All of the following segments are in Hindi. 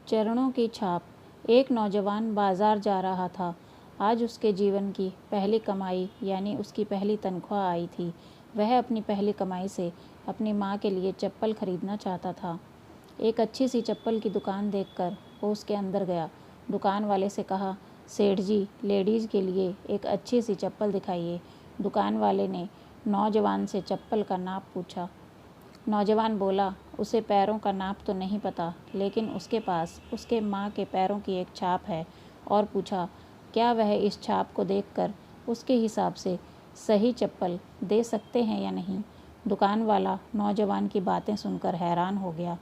चरणों की छाप। एक नौजवान बाजार जा रहा था। आज उसके जीवन की पहली कमाई यानी उसकी पहली तनख्वाह आई थी। वह अपनी पहली कमाई से अपनी माँ के लिए चप्पल खरीदना चाहता था। एक अच्छी सी चप्पल की दुकान देखकर वो उसके अंदर गया। दुकान वाले से कहा, सेठ जी, लेडीज़ के लिए एक अच्छी सी चप्पल दिखाइए। दुकान वाले ने नौजवान से चप्पल का नाप पूछा। नौजवान बोला, उसे पैरों का नाप तो नहीं पता, लेकिन उसके पास उसके माँ के पैरों की एक छाप है। और पूछा, क्या वह इस छाप को देखकर उसके हिसाब से सही चप्पल दे सकते हैं या नहीं। दुकान वाला नौजवान की बातें सुनकर हैरान हो गया।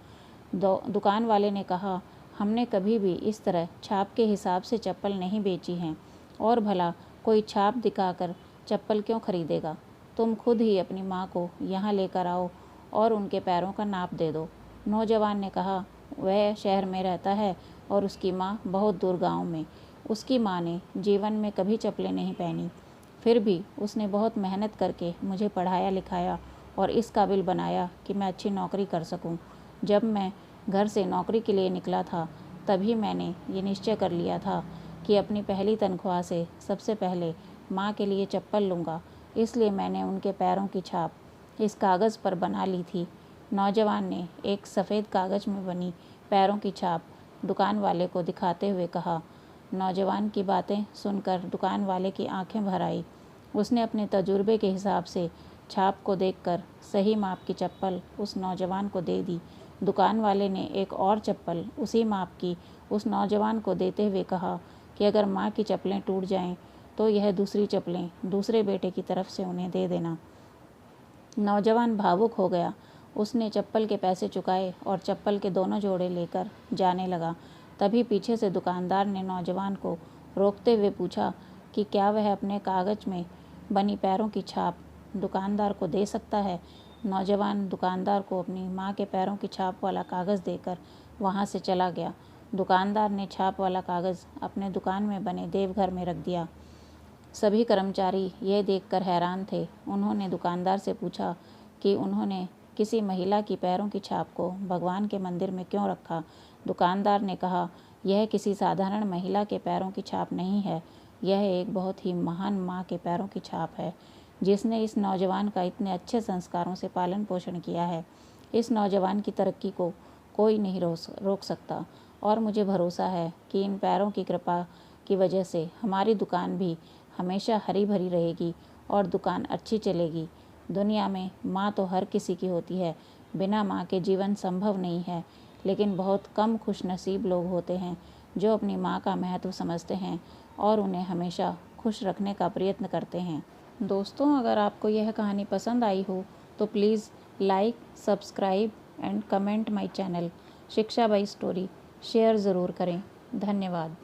दुकान वाले ने कहा, हमने कभी भी इस तरह छाप के हिसाब से चप्पल नहीं बेची हैं, और भला कोई छाप दिखाकर चप्पल क्यों खरीदेगा। तुम खुद ही अपनी माँ को यहाँ लेकर आओ और उनके पैरों का नाप दे दो। नौजवान ने कहा, वह शहर में रहता है और उसकी माँ बहुत दूर गाँव में। उसकी माँ ने जीवन में कभी चप्पलें नहीं पहनी, फिर भी उसने बहुत मेहनत करके मुझे पढ़ाया लिखाया और इस काबिल बनाया कि मैं अच्छी नौकरी कर सकूं। जब मैं घर से नौकरी के लिए निकला था, तभी मैंने ये निश्चय कर लिया था कि अपनी पहली तनख्वाह से सबसे पहले माँ के लिए चप्पल लूँगा। इसलिए मैंने उनके पैरों की छाप इस कागज़ पर बना ली थी। नौजवान ने एक सफ़ेद कागज़ में बनी पैरों की छाप दुकान वाले को दिखाते हुए कहा। नौजवान की बातें सुनकर दुकान वाले की आंखें भर आई। उसने अपने तजुर्बे के हिसाब से छाप को देखकर सही माप की चप्पल उस नौजवान को दे दी। दुकान वाले ने एक और चप्पल उसी माप की उस नौजवान को देते हुए कहा कि अगर माँ की चप्पलें टूट जाएं तो यह दूसरी चप्पलें दूसरे बेटे की तरफ से उन्हें दे देना। नौजवान भावुक हो गया। उसने चप्पल के पैसे चुकाए और चप्पल के दोनों जोड़े लेकर जाने लगा। तभी पीछे से दुकानदार ने नौजवान को रोकते हुए पूछा कि क्या वह अपने कागज़ में बनी पैरों की छाप दुकानदार को दे सकता है। नौजवान दुकानदार को अपनी माँ के पैरों की छाप वाला कागज़ देकर वहाँ से चला गया। दुकानदार ने छाप वाला कागज़ अपने दुकान में बने देवघर में रख दिया। सभी कर्मचारी यह देखकर हैरान थे। उन्होंने दुकानदार से पूछा कि उन्होंने किसी महिला की पैरों की छाप को भगवान के मंदिर में क्यों रखा। दुकानदार ने कहा, यह किसी साधारण महिला के पैरों की छाप नहीं है, यह एक बहुत ही महान माँ के पैरों की छाप है, जिसने इस नौजवान का इतने अच्छे संस्कारों से पालन पोषण किया है। इस नौजवान की तरक्की को कोई नहीं रोक सकता, और मुझे भरोसा है कि इन पैरों की कृपा की वजह से हमारी दुकान भी हमेशा हरी भरी रहेगी और दुकान अच्छी चलेगी। दुनिया में माँ तो हर किसी की होती है, बिना माँ के जीवन संभव नहीं है, लेकिन बहुत कम खुशनसीब लोग होते हैं जो अपनी माँ का महत्व समझते हैं और उन्हें हमेशा खुश रखने का प्रयत्न करते हैं। दोस्तों, अगर आपको यह कहानी पसंद आई हो तो please like, subscribe and comment my channel शिक्षा बाई स्टोरी। शेयर ज़रूर करें। धन्यवाद।